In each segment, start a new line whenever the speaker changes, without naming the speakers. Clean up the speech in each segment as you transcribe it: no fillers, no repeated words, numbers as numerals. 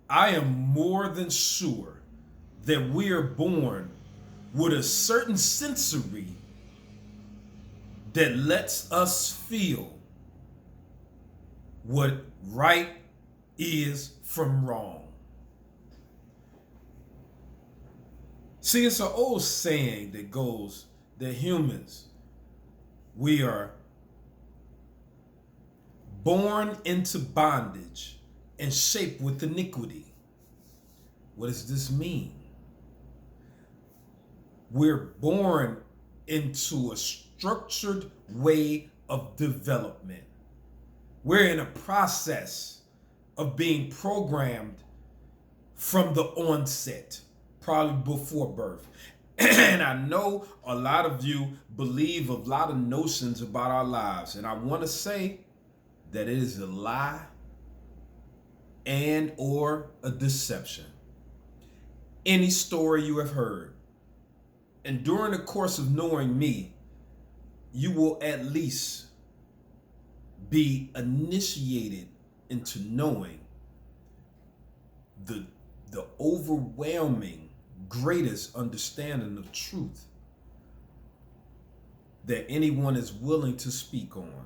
I am more than sure that we are born with a certain sensory that lets us feel what right is from wrong. See, it's an old saying that goes that humans, we are born into bondage and shaped with iniquity. What does this mean? We're born into a structured way of development. We're in a process of being programmed from the onset, probably before birth. And I know a lot of you believe a lot of notions about our lives. And I want to say that it is a lie and or a deception. Any story you have heard, and during the course of knowing me, you will at least be initiated into knowing the overwhelming greatest understanding of truth that anyone is willing to speak on,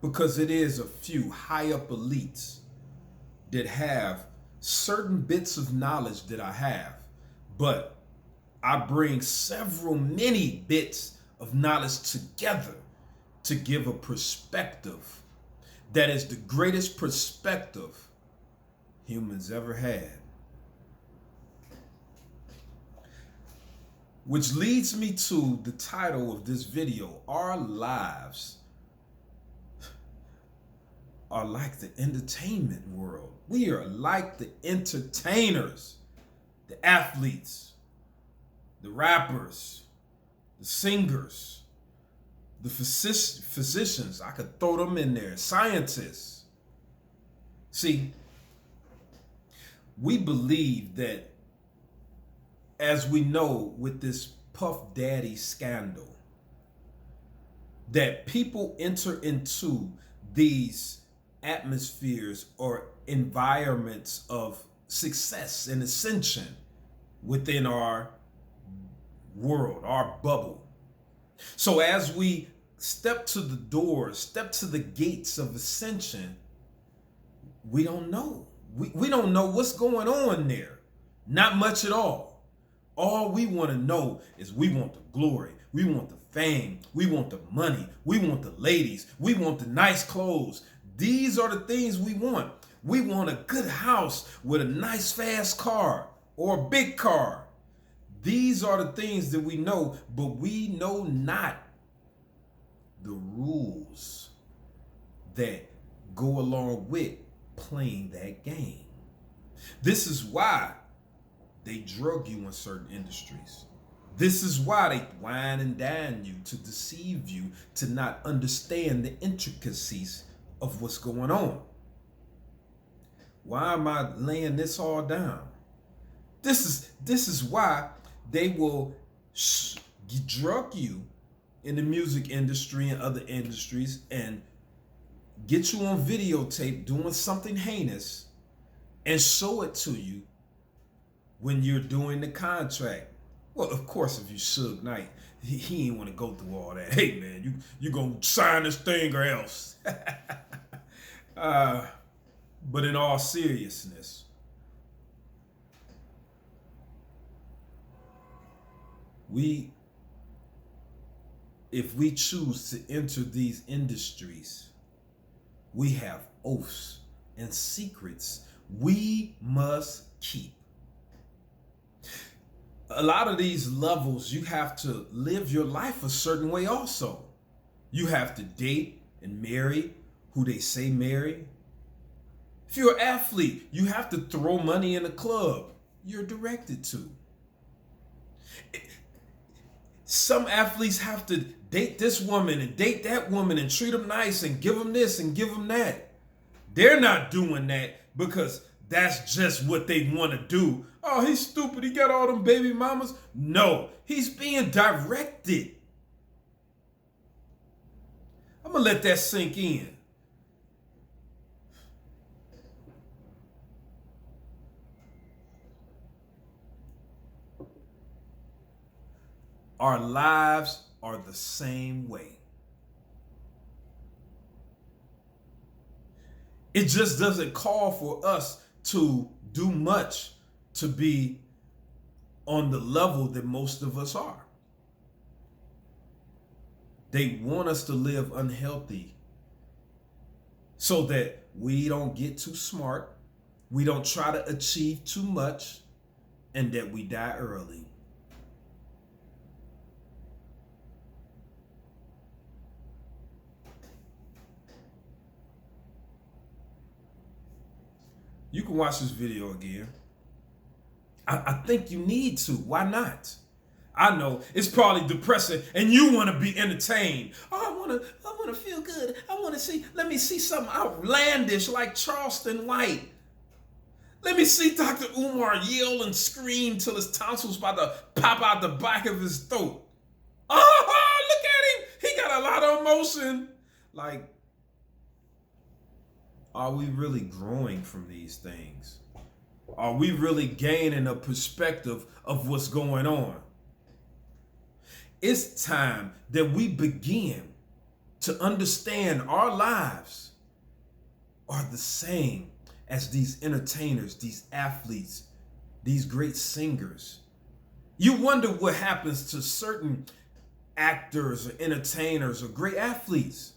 because it is a few high up elites that have certain bits of knowledge that I have, but I bring many bits of knowledge together to give a perspective that is the greatest perspective humans ever had. Which leads me to the title of this video. Our lives are like the entertainment world. We are like the entertainers, the athletes, the rappers, the singers, the physicians. I could throw them in there, scientists. See, we believe that, as we know with this Puff Daddy scandal, that people enter into these atmospheres or environments of success and ascension within our world, our bubble. So as we step to the doors, step to the gates of ascension, we don't know. We don't know what's going on there. Not much at all. All we want to know is we want the glory. We want the fame. We want the money. We want the ladies. We want the nice clothes. These are the things we want. We want a good house with a nice fast car or a big car. These are the things that we know, but we know not the rules that go along with playing that game. This is why they drug you in certain industries. This is why they wine and dine you to deceive you to not understand the intricacies of what's going on. Why am I laying this all down? This is why they will drug you in the music industry and other industries and get you on videotape doing something heinous and show it to you when you're doing the contract. Well, of course, if you Suge Knight, he ain't want to go through all that. Hey, man, you gonna sign this thing or else. But in all seriousness, if we choose to enter these industries, we have oaths and secrets we must keep. A lot of these levels, you have to live your life a certain way also. You have to date and marry who they say marry. If you're an athlete, you have to throw money in a club you're directed to. Some athletes have to date this woman and date that woman and treat them nice and give them this and give them that. They're not doing that because that's just what they want to do. Oh, he's stupid. He got all them baby mamas. No, he's being directed. I'm going to let that sink in. Our lives are the same way. It just doesn't call for us to do much to be on the level that most of us are. They want us to live unhealthy so that we don't get too smart, we don't try to achieve too much, and that we die early. You can watch this video again. I think you need to. Why not? I know it's probably depressing, and you want to be entertained. Oh, I want to feel good. Let me see something outlandish like Charleston White. Let me see Dr. Umar yell and scream till his tonsils about to pop out the back of his throat. Oh, look at him. He got a lot of emotion. Like, are we really growing from these things? Are we really gaining a perspective of what's going on? It's time that we begin to understand our lives are the same as these entertainers, these athletes, these great singers. You wonder what happens to certain actors or entertainers or great athletes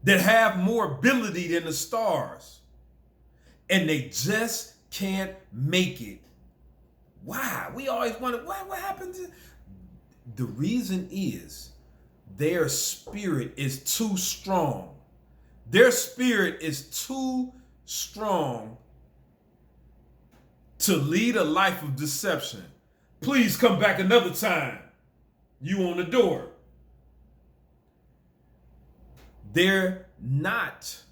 that have more ability than the stars, and they just can't make it. Why? We always wonder, what happened to... The reason is their spirit is too strong. Their spirit is too strong to lead a life of deception. Please come back another time. You on the door. They're not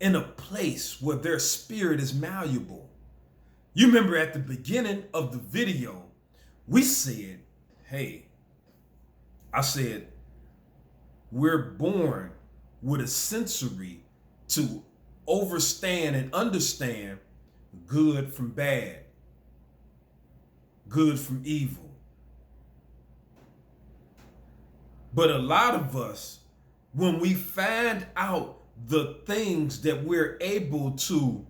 in a place where their spirit is malleable. You remember at the beginning of the video, we said, hey, I said, we're born with a sensory to overstand and understand good from bad, good from evil. But a lot of us, when we find out the things that we're able to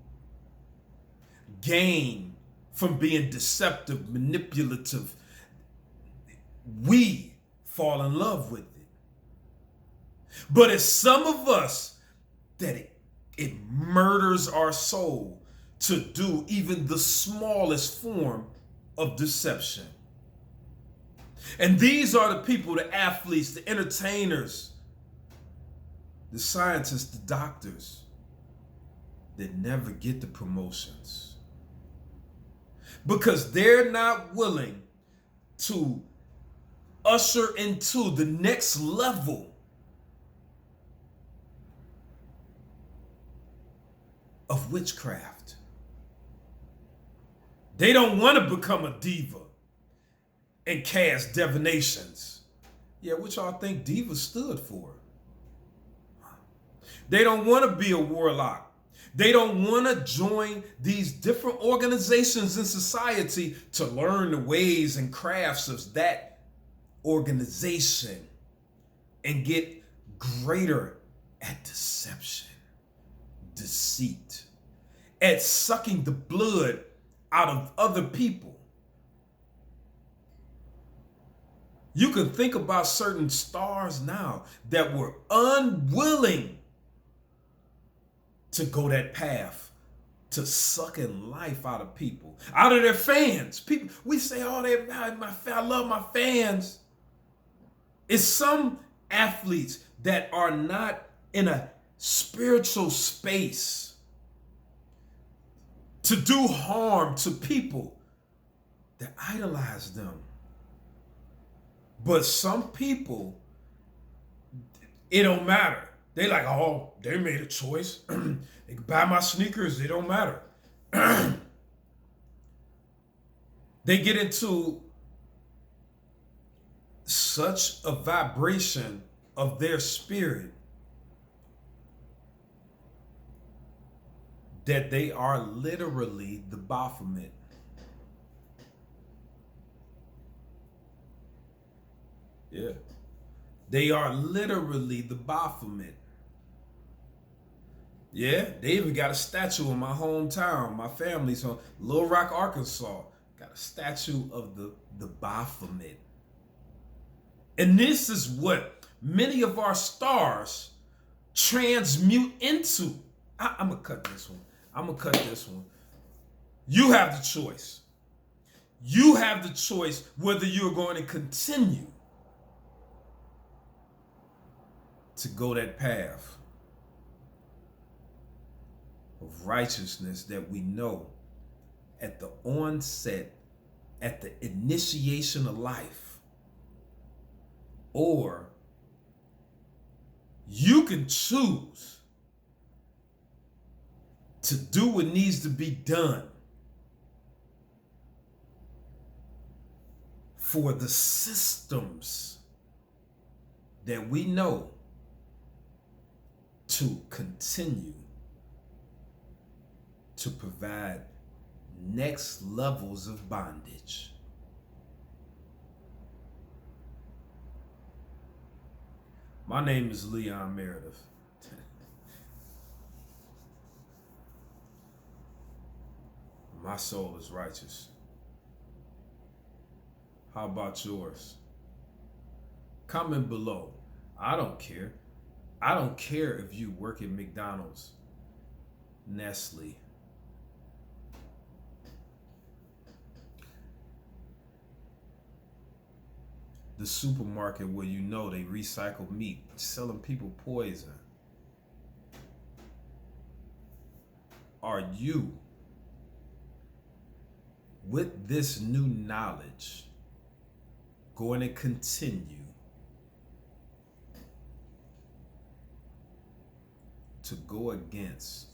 gain from being deceptive, manipulative, we fall in love with it. But it's some of us that it murders our soul to do even the smallest form of deception. And these are the people, the athletes, the entertainers, the scientists, the doctors that never get the promotions because they're not willing to usher into the next level of witchcraft. They don't want to become a diva and cast divinations. Yeah, what y'all think diva stood for? They don't want to be a warlock. They don't want to join these different organizations in society to learn the ways and crafts of that organization and get greater at deception, deceit, at sucking the blood out of other people. You can think about certain stars now that were unwilling to go that path, to sucking life out of people, out of their fans. People, we say, oh, I love my fans. It's some athletes that are not in a spiritual space to do harm to people that idolize them. But some people, it don't matter. They like, oh, they made a choice. They can buy my sneakers. They don't matter. They get into such a vibration of their spirit that they are literally the Baphomet. Yeah. They are literally the Baphomet. Yeah, they even got a statue in my hometown, my family's home, Little Rock, Arkansas. Got a statue of the Baphomet. And this is what many of our stars transmute into. I'm going to cut this one. I'm going to cut this one. You have the choice. You have the choice whether you're going to continue to go that path of righteousness that we know at the onset, at the initiation of life. Or you can choose to do what needs to be done for the systems that we know to continue to provide next levels of bondage. My name is Leon Meredith. My soul is righteous. How about yours? Comment below. I don't care. I don't care if you work at McDonald's, Nestle, the supermarket where you know they recycle meat, selling people poison. Are you, with this new knowledge, going to continue to go against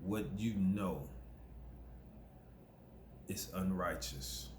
what you know is unrighteous?